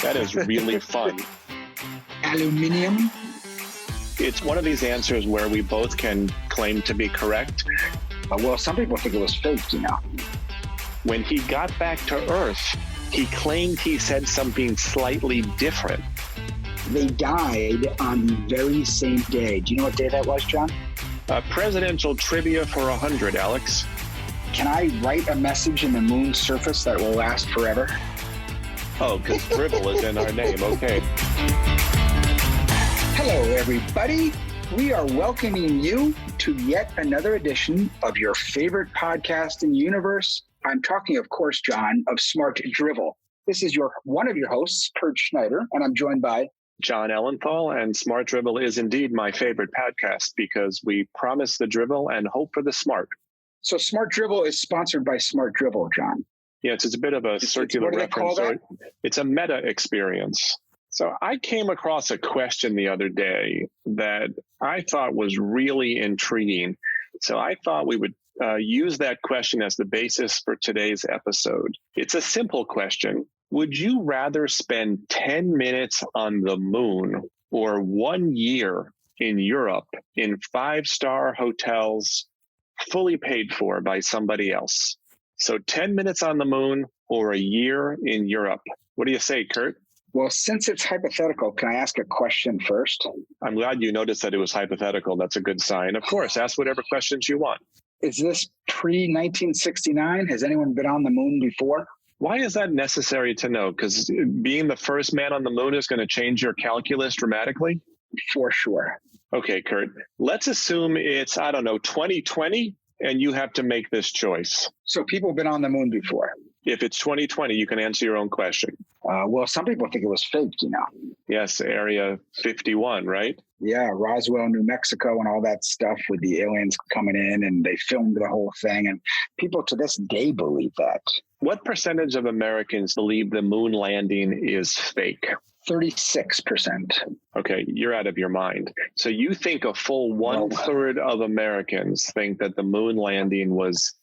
That is really fun. Aluminium. It's one of these answers where we both can claim to be correct. Well, some people think it was faked, you know. When he got back to Earth, he claimed he said something slightly different. They died on the very same day. Do you know what day that was, John? Presidential trivia for 100, Alex. Can I write a message in the moon's surface that will last forever? Oh, because Drivel is in our name. Okay. Hello, everybody. We are welcoming you to yet another edition of your favorite podcast in the universe. I'm talking, of course, John, of Smart Drivel. This is one of your hosts, Kurt Schneider, and I'm joined by Jon Ellenthal, and Smart Drivel is indeed my favorite podcast because we promise the drivel and hope for the smart. So Smart Drivel is sponsored by Smart Drivel, John. Yes, it's a bit of a circular reference. It's a meta experience. So I came across a question the other day that I thought was really intriguing. So I thought we would use that question as the basis for today's episode. It's a simple question. Would you rather spend 10 minutes on the moon or 1 year in Europe in 5-star hotels, fully paid for by somebody else? So 10 minutes on the moon or a year in Europe. What do you say, Kurt? Well, since it's hypothetical, can I ask a question first? I'm glad you noticed that it was hypothetical. That's a good sign. Of course, ask whatever questions you want. Is this pre-1969? Has anyone been on the moon before? Why is that necessary to know? Because being the first man on the moon is going to change your calculus dramatically? For sure. Okay, Kurt, let's assume it's, 2020, and you have to make this choice. So people have been on the moon before. If it's 2020, you can answer your own question. Well, some people think it was faked, you know. Yes, Area 51, right? Yeah, Roswell, New Mexico, and all that stuff with the aliens coming in, and they filmed the whole thing. And people to this day believe that. What percentage of Americans believe the moon landing is fake? 36%. Okay, you're out of your mind. So you think a full 1/3 of Americans think that the moon landing was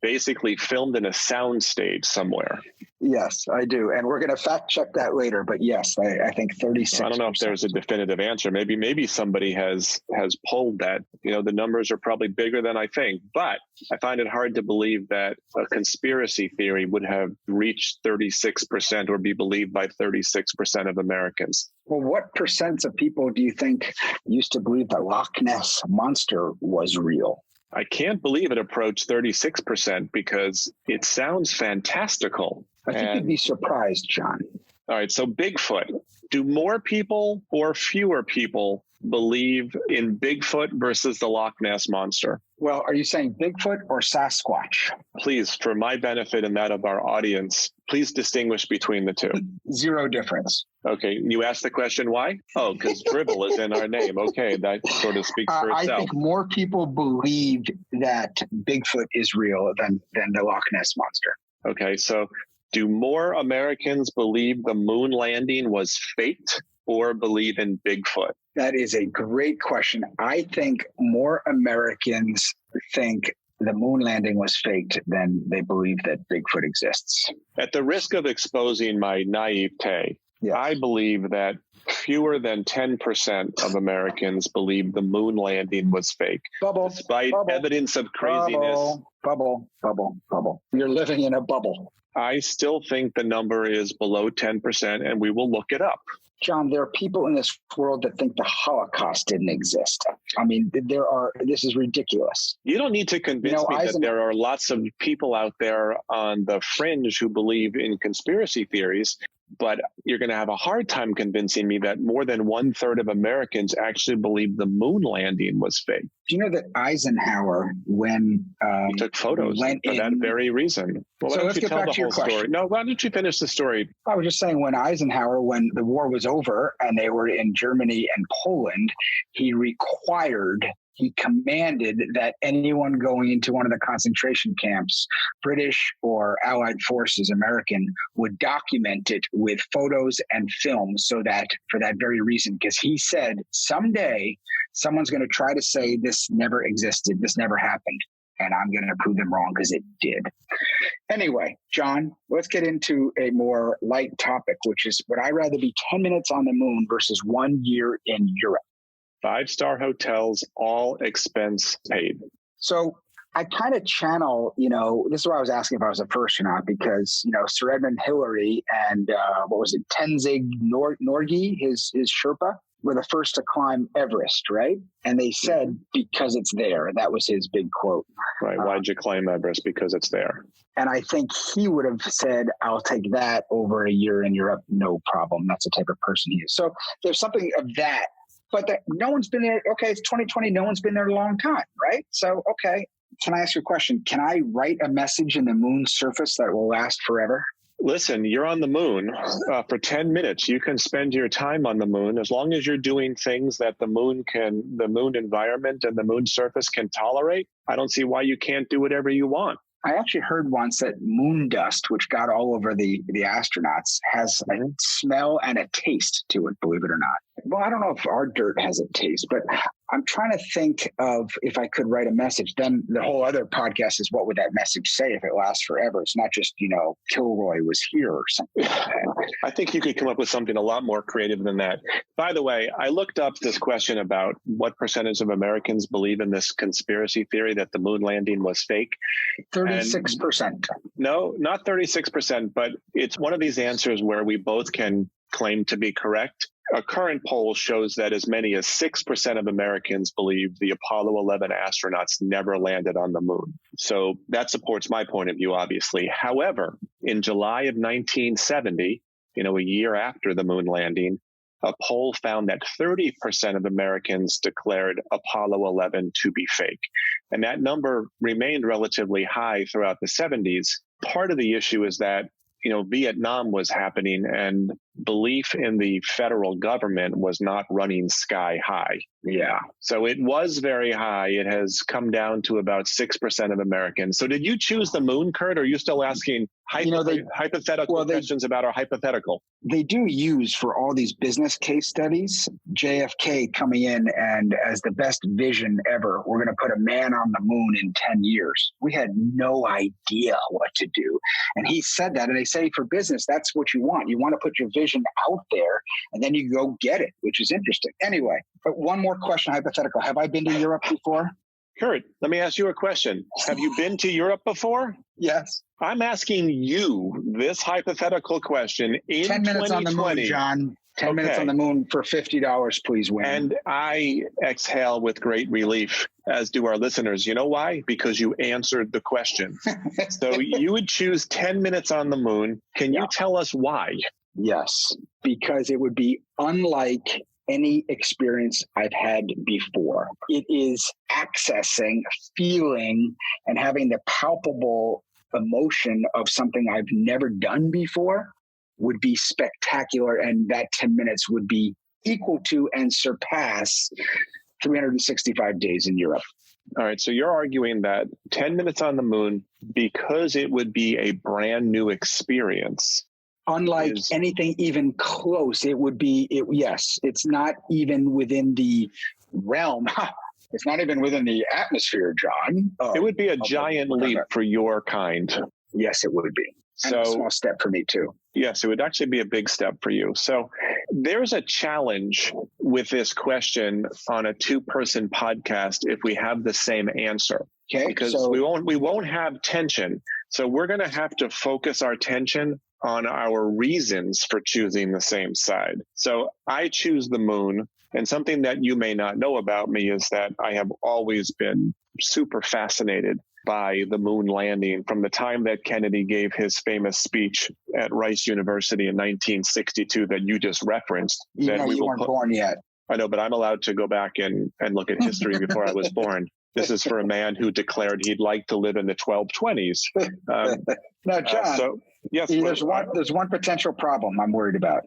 basically filmed in a soundstage somewhere. Yes, I do. And we're going to fact check that later. But yes, I think 36%. I don't know if there's a definitive answer. Maybe somebody has polled that. You know, the numbers are probably bigger than I think. But I find it hard to believe that a conspiracy theory would have reached 36% or be believed by 36% of Americans. Well, what percent of people do you think used to believe the Loch Ness Monster was real? I can't believe it approached 36% because it sounds fantastical. I think you'd be surprised, John. All right, so Bigfoot. Do more people or fewer people believe in Bigfoot versus the Loch Ness Monster? Well, are you saying Bigfoot or Sasquatch? Please, for my benefit and that of our audience, please distinguish between the two. Zero difference. Okay, you asked the question why? Oh, because Drivel is in our name. Okay, that sort of speaks for itself. I think more people believe that Bigfoot is real than the Loch Ness Monster. Okay, so do more Americans believe the moon landing was faked or believe in Bigfoot? That is a great question. I think more Americans think the moon landing was faked than they believe that Bigfoot exists. At the risk of exposing my naivete, yes, I believe that fewer than 10% of Americans believe the moon landing was fake. Despite evidence of craziness. Bubble. You're living in a bubble. I still think the number is below 10%, and we will look it up. John, there are people in this world that think the Holocaust didn't exist. I mean, this is ridiculous. You don't need to convince me that there are lots of people out there on the fringe who believe in conspiracy theories, but you're going to have a hard time convincing me that more than 1/3 of Americans actually believe the moon landing was fake. Do you know that Eisenhower, when he took photos for that very reason? Well, so let's get back to your question. Story? No, why don't you finish the story? I was just saying when Eisenhower, when the war was over and they were in Germany and Poland, he commanded that anyone going into one of the concentration camps, British or Allied forces, American, would document it with photos and films so that for that very reason, because he said someday someone's going to try to say this never existed, this never happened. and I'm going to prove them wrong because it did. Anyway, Jon, let's get into a more light topic, which is, would I rather be 10 minutes on the moon versus 1 year in Europe? 5-star hotels, all expense paid. So I kind of channel, this is why I was asking if I was a first or not, because, Sir Edmund Hillary and Tenzing Norgay, his Sherpa, were the first to climb Everest, right? And they said, because it's there. That was his big quote. Right. Why'd you climb Everest? Because it's there. And I think he would have said, I'll take that over a year in Europe. No problem. That's the type of person he is. So there's something of that. But no one's been there. Okay, it's 2020. No one's been there a long time, right? So, okay. Can I ask you a question? Can I write a message in the moon's surface that will last forever? Listen, you're on the moon for 10 minutes. You can spend your time on the moon as long as you're doing things that the moon environment and the moon surface can tolerate. I don't see why you can't do whatever you want. I actually heard once that moon dust, which got all over the astronauts, has a smell and a taste to it, believe it or not. Well, I don't know if our dirt has a taste, but I'm trying to think of if I could write a message. Then the whole other podcast is, what would that message say if it lasts forever? It's not just, Kilroy was here or something like that. I think you could come up with something a lot more creative than that. By the way, I looked up this question about what percentage of Americans believe in this conspiracy theory that the moon landing was fake. 36%. No, not 36%, but it's one of these answers where we both can claim to be correct. A current poll shows that as many as 6% of Americans believe the Apollo 11 astronauts never landed on the moon. So that supports my point of view, obviously. However, in July of 1970, a year after the moon landing, a poll found that 30% of Americans declared Apollo 11 to be fake. And that number remained relatively high throughout the 70s. Part of the issue is that Vietnam was happening and belief in the federal government was not running sky high. Yeah. So it was very high. It has come down to about 6% of Americans. So did you choose the moon, Kurt, or are you still asking hypothetical questions about our hypothetical? They do use, for all these business case studies, JFK coming in and as the best vision ever, we're going to put a man on the moon in 10 years. We had no idea what to do. And he said that, and they say for business, that's what you want. You want to put your vision out there and then you go get it, which is interesting. Anyway, but one more question, hypothetical. Have I been to Europe before? Kurt, let me ask you a question. Have you been to Europe before? Yes. I'm asking you this hypothetical question in 10 minutes 2020. on the moon, Jon. 10 minutes on the moon for $50, please win. And I exhale with great relief, as do our listeners. You know why? Because you answered the question. So you would choose 10 minutes on the moon. Can you tell us why? Yes, because it would be unlike any experience I've had before. It is accessing, feeling, and having the palpable emotion of something I've never done before would be spectacular. And that 10 minutes would be equal to and surpass 365 days in Europe. All right. So you're arguing that 10 minutes on the moon, because it would be a brand new experience. Unlike anything even close, it would be, yes, it's not even within the realm. It's not even within the atmosphere, Jon. It would be a giant leap for your kind. Yes, it would be. And a small step for me too. Yes, it would actually be a big step for you. So there's a challenge with this question on a 2-person podcast if we have the same answer. Okay. Because we won't have tension. So we're going to have to focus our attention on our reasons for choosing the same side. So I choose the moon. And something that you may not know about me is that I have always been super fascinated by the moon landing from the time that Kennedy gave his famous speech at Rice University in 1962 that you just referenced. You weren't born yet. I know, but I'm allowed to go back and look at history before I was born. This is for a man who declared he'd like to live in the 1220s. Now, Jon, yes, there's one potential problem I'm worried about.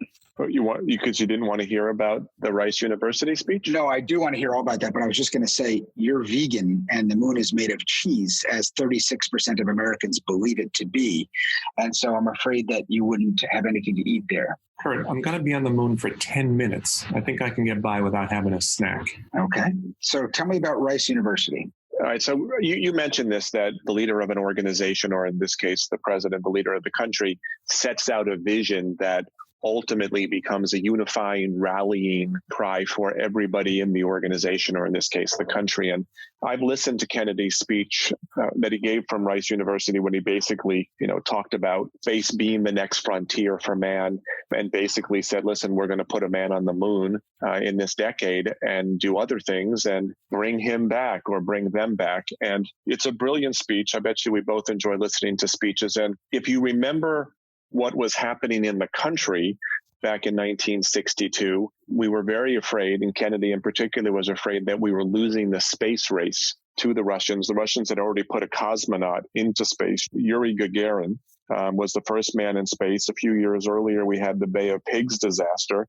Because you didn't want to hear about the Rice University speech? No, I do want to hear all about that, but I was just going to say you're vegan and the moon is made of cheese, as 36% of Americans believe it to be. And so I'm afraid that you wouldn't have anything to eat there. Kurt, I'm going to be on the moon for 10 minutes. I think I can get by without having a snack. Okay. So tell me about Rice University. All right. So you mentioned this, that the leader of an organization, or in this case, the president, the leader of the country, sets out a vision that ultimately becomes a unifying, rallying cry for everybody in the organization, or in this case, the country. And I've listened to Kennedy's speech that he gave from Rice University when he basically, talked about space being the next frontier for man, and basically said, listen, we're going to put a man on the moon in this decade and do other things and bring him back or bring them back. And it's a brilliant speech. I bet you we both enjoy listening to speeches. And if you remember what was happening in the country back in 1962, we were very afraid, and Kennedy in particular was afraid that we were losing the space race to the Russians. The Russians had already put a cosmonaut into space. Yuri Gagarin was the first man in space. A few years earlier, we had the Bay of Pigs disaster.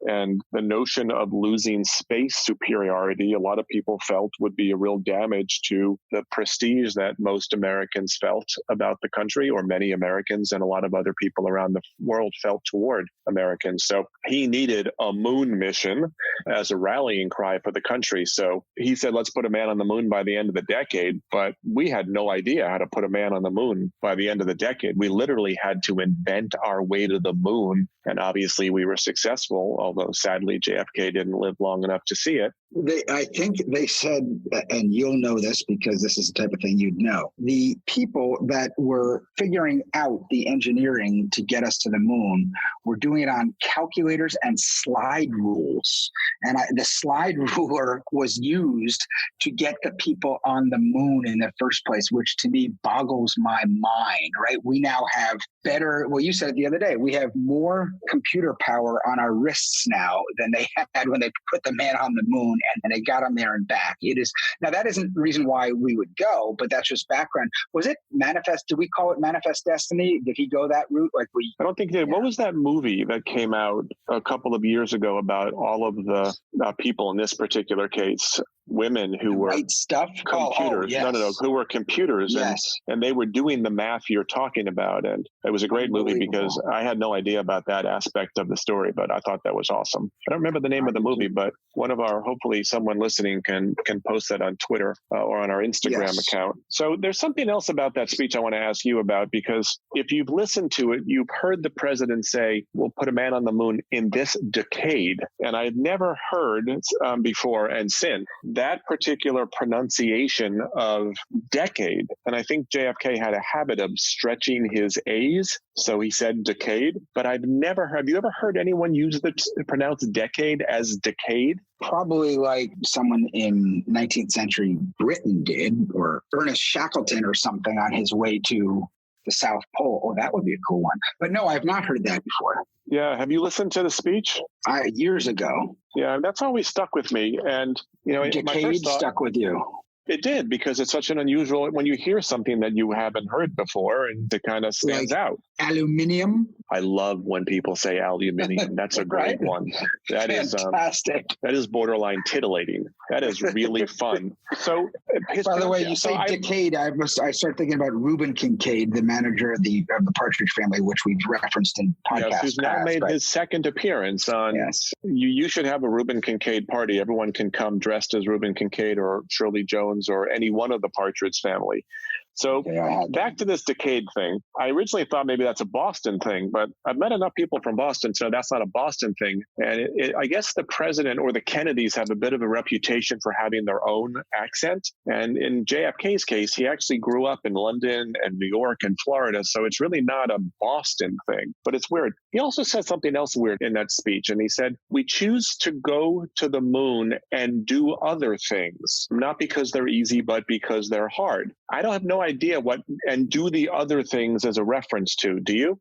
And the notion of losing space superiority, a lot of people felt would be a real damage to the prestige that most Americans felt about the country, or many Americans and a lot of other people around the world felt toward Americans. So he needed a moon mission as a rallying cry for the country. So he said, let's put a man on the moon by the end of the decade. But we had no idea how to put a man on the moon by the end of the decade. We literally had to invent our way to the moon. And obviously we were successful, although sadly JFK didn't live long enough to see it. I think they said, and you'll know this because this is the type of thing you'd know, the people that were figuring out the engineering to get us to the moon were doing it on calculators and slide rules. And the slide ruler was used to get the people on the moon in the first place, which to me boggles my mind, right? We now have better, well, you said it the other day, we have more computer power on our wrists now than they had when they put the man on the moon and they got him there and back. It is, now that isn't the reason why we would go, but that's just background. Was it Manifest? Did we call it Manifest Destiny? Did he go that route? I don't think he did. Yeah. What was that movie that came out a couple of years ago about all of the people in this particular case, women who were right stuff computers? Yes. No, who were computers. Yes. And they were doing the math you're talking about. And it was a great movie because I had no idea about that aspect of the story, but I thought that was awesome. I don't remember the name of the movie, but one of our, hopefully someone listening can post that on Twitter or on our Instagram account. So there's something else about that speech I want to ask you about, because if you've listened to it, you've heard the president say, we'll put a man on the moon in this decade. And I've never heard before and since that particular pronunciation of decade. And I think JFK had a habit of stretching his A's. So he said decade, but I've never heard, have you ever heard anyone pronounce decade as decade? Probably like someone in 19th century Britain did, or Ernest Shackleton or something on his way to the South Pole. Oh, that would be a cool one. But no, I've not heard that before. Yeah. Have you listened to the speech? Years ago. Yeah, that's always stuck with me. And, decade my first thought, stuck with you. It did, because it's such an unusual, when you hear something that you haven't heard before, and it kind of stands out. Aluminium. I love when people say aluminium. That's a great one. That fantastic. That is borderline tittillating. That is really fun. So, by the way, you say decade. I start thinking about Reuben Kincaid, the manager of the Partridge Family, which we've referenced in podcasts. Yes, who's now made his second appearance on. Yes. You should have a Reuben Kincaid party. Everyone can come dressed as Reuben Kincaid or Shirley Jones or any one of the Partridge Family. So back to this decade thing. I originally thought maybe that's a Boston thing, but I've met enough people from Boston to know that's not a Boston thing. And I guess the president or the Kennedys have a bit of a reputation for having their own accent. And in JFK's case, he actually grew up in London and New York and Florida. So it's really not a Boston thing, but it's weird. He also said something else weird in that speech. And he said, we choose to go to the moon and do other things, not because they're easy, but because they're hard. I don't have no idea what and do the other things as a reference to. Do you?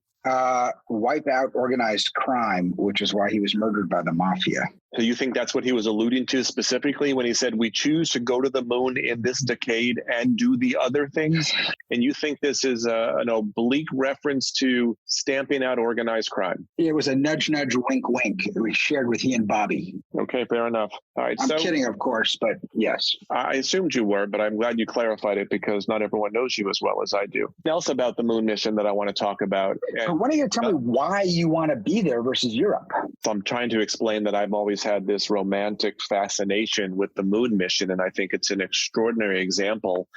Wipe out organized crime, which is why he was murdered by the mafia. So you think that's what he was alluding to specifically when he said, we choose to go to the moon in this decade and do the other things? And you think this is an oblique reference to stamping out organized crime? It was a nudge, nudge, wink, wink. It was shared with he and Bobby. Okay, fair enough. All right. I'm kidding, of course, but yes. I assumed you were, but I'm glad you clarified it because not everyone knows you as well as I do. Else about the moon mission that I want to talk about. But why don't you tell me why you want to be there versus Europe? So I'm trying to explain that I've always always had this romantic fascination with the moon mission. And I think it's an extraordinary example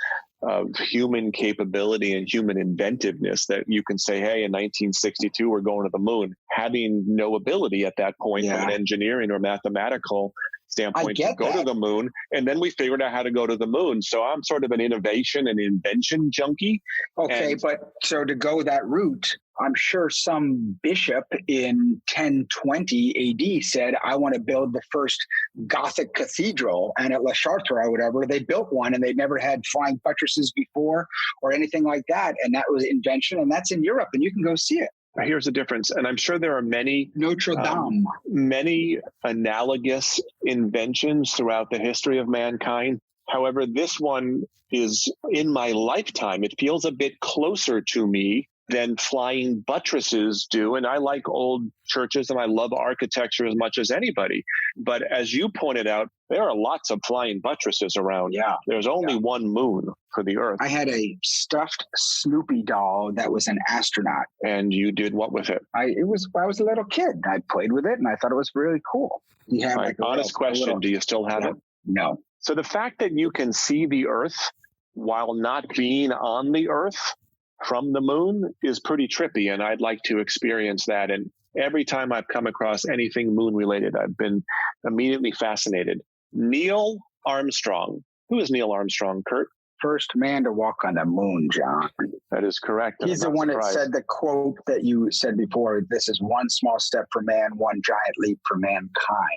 of human capability and human inventiveness that you can say, hey, in 1962, we're going to the moon, having no ability at that point from an engineering or mathematical standpoint to go to the moon. And then we figured out how to go to the moon. So I'm sort of an innovation and invention junkie. Okay, but so to go that route, I'm sure some bishop in 1020 AD said, I want to build the first Gothic cathedral. And at Le Chartres or whatever, they built one and they'd never had flying buttresses before or anything like that. And that was invention. And that's in Europe and you can go see it. Here's the difference. And I'm sure there are many Notre Dame, many analogous inventions throughout the history of mankind. However, this one is in my lifetime. It feels a bit closer to me than flying buttresses do. And I like old churches and I love architecture as much as anybody. But as you pointed out, there are lots of flying buttresses around. Yeah. There's only one moon for the Earth. I had a stuffed Snoopy doll that was an astronaut. And you did what with it? I was a little kid. I played with it and I thought it was really cool. You have honest question, do you still have it? No. So the fact that you can see the Earth while not being on the Earth from the moon is pretty trippy, and I'd like to experience that. And every time I've come across anything moon related, I've been immediately fascinated. Neil Armstrong. Who is Neil Armstrong, Kurt? First man to walk on the moon, John. That is correct. He's the one that said the quote that you said before, this is one small step for man, one giant leap for mankind.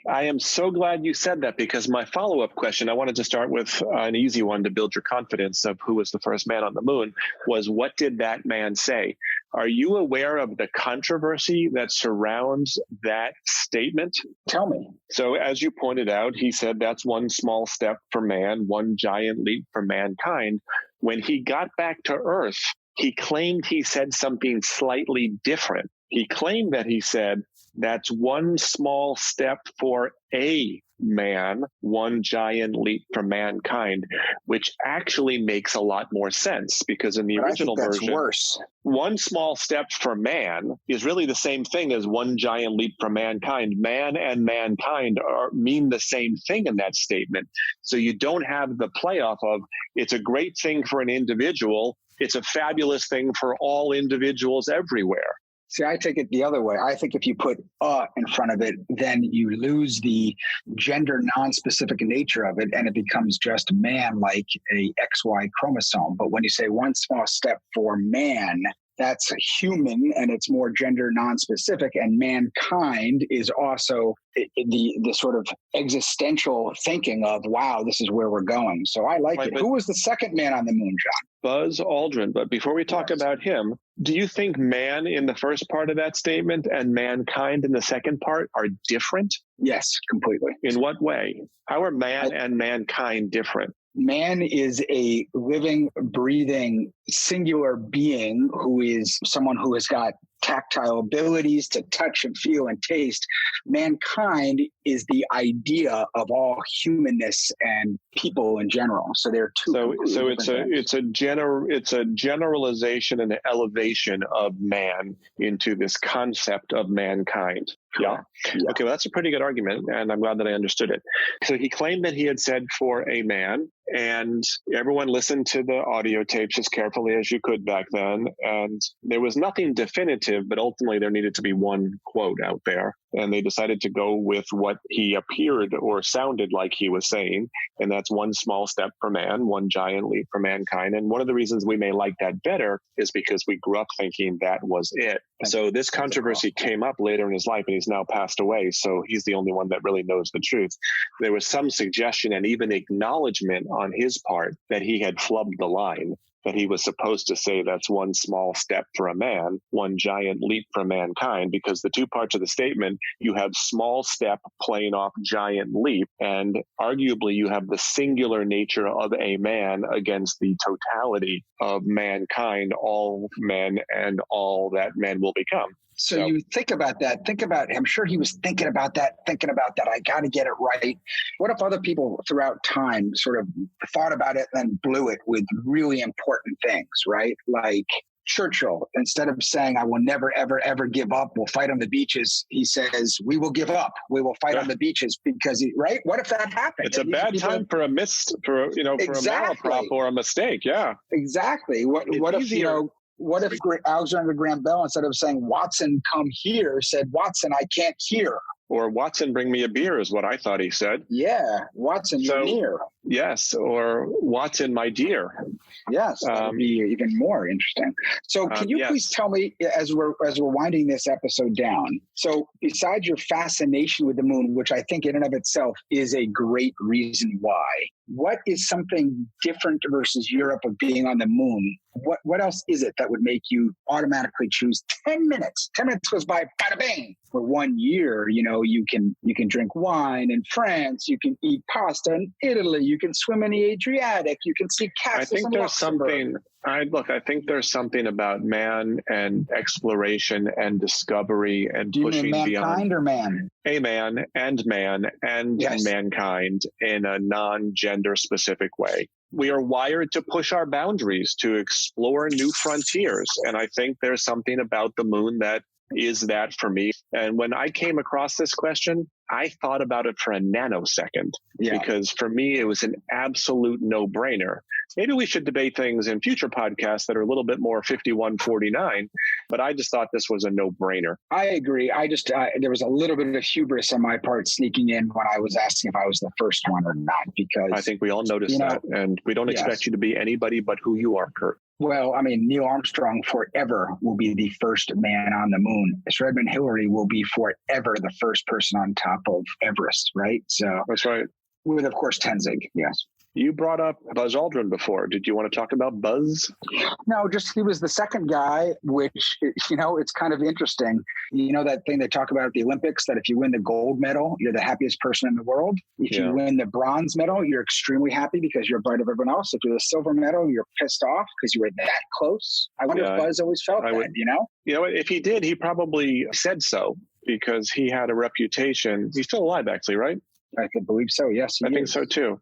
I am so glad you said that, because my follow-up question, I wanted to start with an easy one to build your confidence of who was the first man on the moon, was what did that man say? Are you aware of the controversy that surrounds that statement? Tell me. So as you pointed out, he said that's one small step for man, one giant leap for mankind. When he got back to Earth, he claimed he said something slightly different. He claimed that he said that's one small step for a man, one giant leap for mankind, which actually makes a lot more sense, because in the original version, worse. One small step for man is really the same thing as one giant leap for mankind. Man and mankind mean the same thing in that statement. So you don't have the playoff of it's a great thing for an individual. It's a fabulous thing for all individuals everywhere. See, I take it the other way. I think if you put in front of it, then you lose the gender non-specific nature of it, and it becomes just man, like a XY chromosome. But when you say one small step for man, that's human, and it's more gender non-specific, and mankind is also the sort of existential thinking of, wow, this is where we're going. So I like it. Who was the second man on the moon, John? Buzz Aldrin. But before we talk about him, do you think man in the first part of that statement and mankind in the second part are different? Yes, completely. In what way? How are man and mankind different? Man is a living, breathing, singular being who is someone who has got tactile abilities to touch and feel and taste. Mankind is the idea of all humanness and people in general. So there are two. So it's a generalization and an elevation of man into this concept of mankind. Yeah. Okay, well, that's a pretty good argument, and I'm glad that I understood it. So he claimed that he had said for a man, and everyone listened to the audio tapes as carefully as you could back then, and there was nothing definitive, but ultimately there needed to be one quote out there, and they decided to go with what he appeared or sounded like he was saying, and that's one small step for man, one giant leap for mankind. And one of the reasons we may like that better is because we grew up thinking that was it. So this controversy came up later in his life, and he's now passed away, so he's the only one that really knows the truth. There was some suggestion and even acknowledgement on his part that he had flubbed the line, that he was supposed to say that's one small step for a man, one giant leap for mankind, because the two parts of the statement, you have small step playing off giant leap, and arguably you have the singular nature of a man against the totality of mankind, all men and all that men will become. So you think about that. I'm sure he was thinking about that. I got to get it right. What if other people throughout time sort of thought about it and blew it with really important things, right? Like Churchill, instead of saying, I will never, ever, ever give up, we'll fight on the beaches, he says, we will give up. We will fight on the beaches because, right? What if that happened? It's a bad time for a malaprop or a mistake. Yeah. Exactly. What if Alexander Graham Bell, instead of saying, Watson, come here, said, Watson, I can't hear. Or Watson, bring me a beer is what I thought he said. Yeah. Watson, you're near. Yes. Or Watson, my dear. Yes. That would be even more interesting. So can you please tell me, as we're winding this episode down, so besides your fascination with the moon, which I think in and of itself is a great reason why, what is something different versus Europe of being on the moon? What else is it that would make you automatically choose 10 minutes? 10 minutes goes by, bada bang. For 1 year, you can drink wine in France, you can eat pasta in Italy, you can swim in the Adriatic, you can see castles. I think there's something about man and exploration and discovery and pushing beyond. Mankind or man? A man and mankind in a non-gender specific way. We are wired to push our boundaries, to explore new frontiers. And I think there's something about the moon that is that for me. And when I came across this question, I thought about it for a nanosecond because for me, it was an absolute no-brainer. Maybe we should debate things in future podcasts that are a little bit more 51-49, but I just thought this was a no-brainer. I agree. There was a little bit of hubris on my part sneaking in when I was asking if I was the first one or not, because I think we all noticed that, and we don't expect you to be anybody but who you are, Kurt. Well, I mean, Neil Armstrong forever will be the first man on the moon. Sir Edmund Hillary will be forever the first person on top of Everest, right? So that's right. With, of course, Tenzing, yes. You brought up Buzz Aldrin before. Did you want to talk about Buzz? No, just he was the second guy, which, it's kind of interesting. You know that thing they talk about at the Olympics, that if you win the gold medal, you're the happiest person in the world. If you win the bronze medal, you're extremely happy because you're ahead of everyone else. If you're the silver medal, you're pissed off because you were that close. I wonder if Buzz always felt that, If he did, he probably said so because he had a reputation. He's still alive, actually, right? I believe so. Yes, I think so too.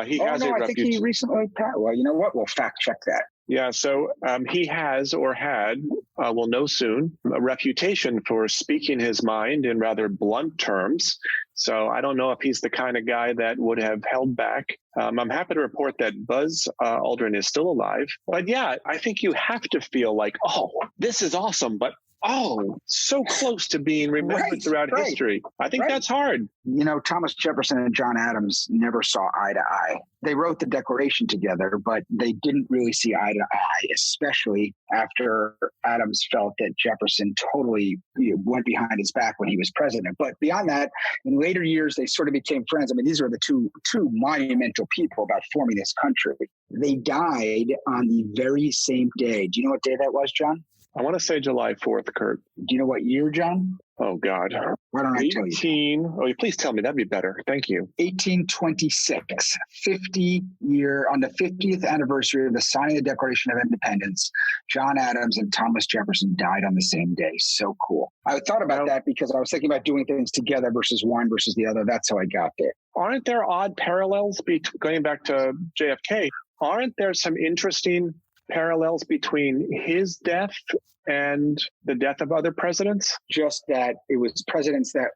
He has a reputation. I think he recently passed. Well, you know what? We'll fact check that. Yeah. So he has or had, we'll know soon, a reputation for speaking his mind in rather blunt terms. So I don't know if he's the kind of guy that would have held back. I'm happy to report that Buzz Aldrin is still alive. But yeah, I think you have to feel like, oh, this is awesome, but so close to being remembered throughout history. I think that's hard. Thomas Jefferson and John Adams never saw eye to eye. They wrote the Declaration together, but they didn't really see eye to eye, especially after Adams felt that Jefferson totally went behind his back when he was president. But beyond that, in later years, they sort of became friends. I mean, these are the two monumental people about forming this country. They died on the very same day. Do you know what day that was, John? I want to say July 4th, Kurt. Do you know what year, John? Oh, God. Why don't I tell you? Oh, please tell me. That'd be better. Thank you. 1826, on the 50th anniversary of the signing of the Declaration of Independence, John Adams and Thomas Jefferson died on the same day. So cool. I thought about that because I was thinking about doing things together versus one versus the other. That's how I got there. Aren't there odd parallels going back to JFK? Aren't there some interesting parallels between his death and the death of other presidents? Just that it was presidents that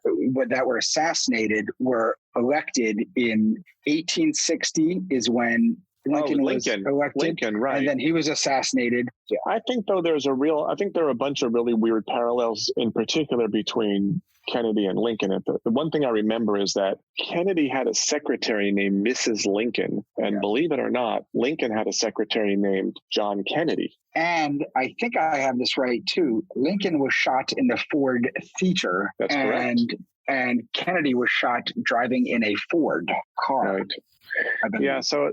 were assassinated were elected in 1860 is when Lincoln was elected. Lincoln, right. And then he was assassinated. Yeah. I think, though, there are a bunch of really weird parallels, in particular between Kennedy and Lincoln. The one thing I remember is that Kennedy had a secretary named Mrs. Lincoln. And believe it or not, Lincoln had a secretary named John Kennedy. And I think I have this right, too. Lincoln was shot in the Ford Theater. That's correct. And Kennedy was shot driving in a Ford car. Right. Yeah, so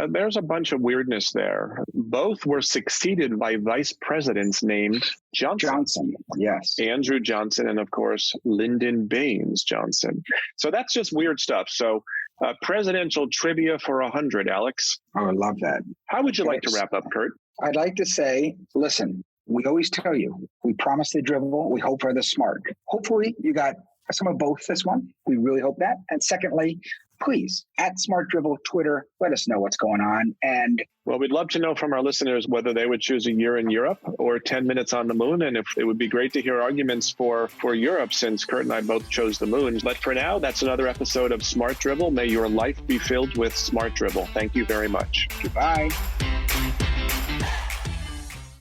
there's a bunch of weirdness there. Both were succeeded by vice presidents named Johnson. Yes. Andrew Johnson and, of course, Lyndon Baines Johnson. So that's just weird stuff. So presidential trivia for 100, Alex. Oh, I love that. How would you like to wrap up, Kurt? I'd like to say, listen, we always tell you, we promise the drivel, we hope for the smart. Hopefully you got some of both this one. We really hope that. And secondly, please, at Smart Drivel Twitter, let us know what's going on. And well, we'd love to know from our listeners whether they would choose a year in Europe or 10 minutes on the moon. And if it would be great to hear arguments for Europe, since Kurt and I both chose the moon. But for now, that's another episode of Smart Drivel. May your life be filled with smart drivel. Thank you very much. Goodbye.